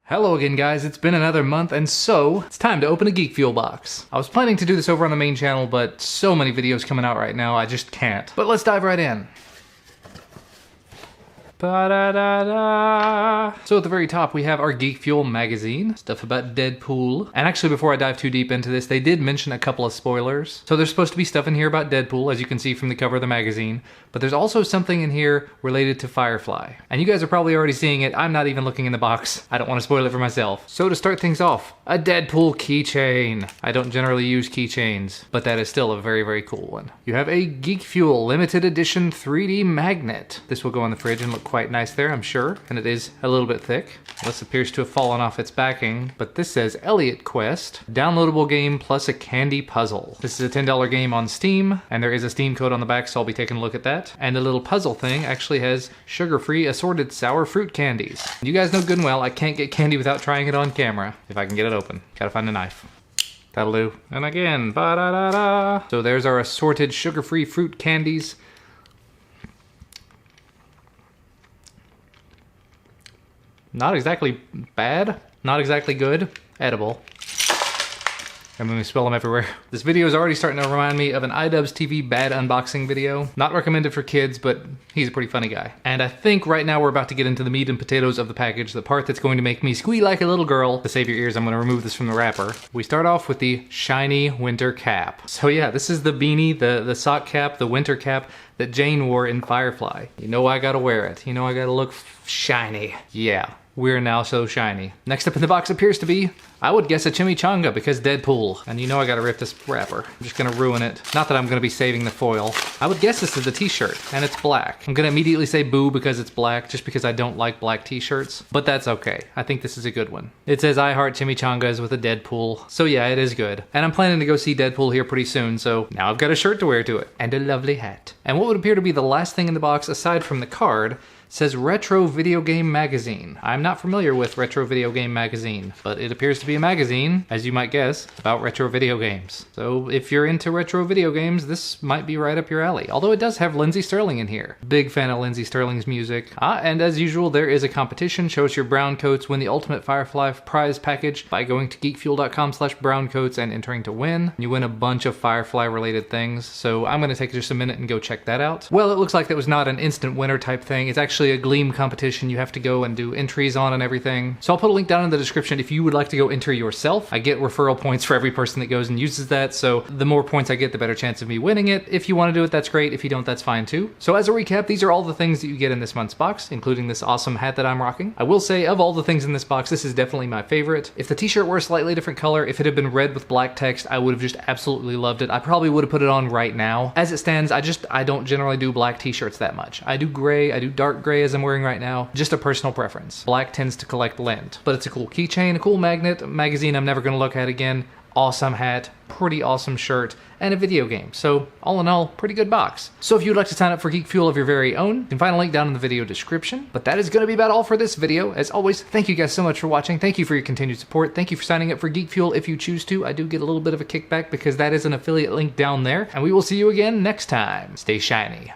Hello again guys, it's been another month and so it's time to open a Geek Fuel box. I was planning to do this over on the main channel, but so many videos coming out right now I just can't. But let's dive right in. Ba-da-da-da. So at the very top we have our Geek Fuel magazine, stuff about Deadpool. And actually before I dive too deep into this, they did mention a couple of spoilers. So there's supposed to be stuff in here about Deadpool, as you can see from the cover of the magazine, but there's also something in here related to Firefly. And you guys are probably already seeing it, I'm not even looking in the box. I don't want to spoil it for myself. So to start things off, a Deadpool keychain. I don't generally use keychains, but that is still a very, very cool one. You have a Geek Fuel limited edition 3D magnet. This will go on the fridge and look quite nice there, I'm sure, and it is a little bit thick. This appears to have fallen off its backing, but this says Elliot Quest, downloadable game plus a candy puzzle. This is a $10 game on Steam, and there is a Steam code on the back, so I'll be taking a look at that. And a little puzzle thing actually has sugar-free assorted sour fruit candies. You guys know good and well I can't get candy without trying it on camera, if I can get it open. Gotta find a knife. That'll do. And again, ba-da-da-da. So there's our assorted sugar-free fruit candies. Not exactly bad, not exactly good, edible. I'm gonna spill them everywhere. This video is already starting to remind me of an iDubbbz TV bad unboxing video. Not recommended for kids, but he's a pretty funny guy. And I think right now we're about to get into the meat and potatoes of the package, the part that's going to make me squeal like a little girl. To save your ears, I'm gonna remove this from the wrapper. We start off with the shiny winter cap. So yeah, this is the beanie, the sock cap, the winter cap that Jane wore in Firefly. You know I gotta wear it. You know I gotta look shiny. Yeah. We're now so shiny. Next up in the box appears to be, I would guess, a chimichanga because Deadpool. And you know I gotta rip this wrapper. I'm just gonna ruin it. Not that I'm gonna be saving the foil. I would guess this is a t-shirt, and it's black. I'm gonna immediately say boo because it's black, just because I don't like black t-shirts. But that's okay. I think this is a good one. It says I heart chimichangas with a Deadpool. So yeah, it is good. And I'm planning to go see Deadpool here pretty soon, so now I've got a shirt to wear to it. And a lovely hat. And what would appear to be the last thing in the box, aside from the card, says Retro Video Game Magazine. I'm not familiar with Retro Video Game Magazine, but it appears to be a magazine, as you might guess, about retro video games. So if you're into retro video games, this might be right up your alley. Although it does have Lindsey Sterling in here. Big fan of Lindsey Sterling's music. And as usual, there is a competition. Show us your brown coats, win the Ultimate Firefly prize package by going to geekfuel.com/browncoats and entering to win. You win a bunch of Firefly related things, so I'm gonna take just a minute and go check that out. Well, it looks like that was not an instant winner type thing. It's actually a Gleam competition you have to go and do entries on and everything. So I'll put a link down in the description if you would like to go enter yourself. I get referral points for every person that goes and uses that, so the more points I get, the better chance of me winning it. If you want to do it, that's great. If you don't, that's fine too. So as a recap, these are all the things that you get in this month's box, including this awesome hat that I'm rocking. I will say, of all the things in this box, this is definitely my favorite. If the t-shirt were a slightly different color, if it had been red with black text, I would have just absolutely loved it. I probably would have put it on right now. As it stands, I don't generally do black t-shirts that much. I do gray, I do dark gray as I'm wearing right now. Just a personal preference. Black tends to collect lint. But it's a cool keychain, a cool magnet, a magazine I'm never gonna look at again, awesome hat, pretty awesome shirt, and a video game. So all in all, pretty good box. So if you'd like to sign up for Geek Fuel of your very own, you can find a link down in the video description. But that is gonna be about all for this video. As always, thank you guys so much for watching. Thank you for your continued support. Thank you for signing up for Geek Fuel if you choose to. I do get a little bit of a kickback because that is an affiliate link down there. And we will see you again next time. Stay shiny.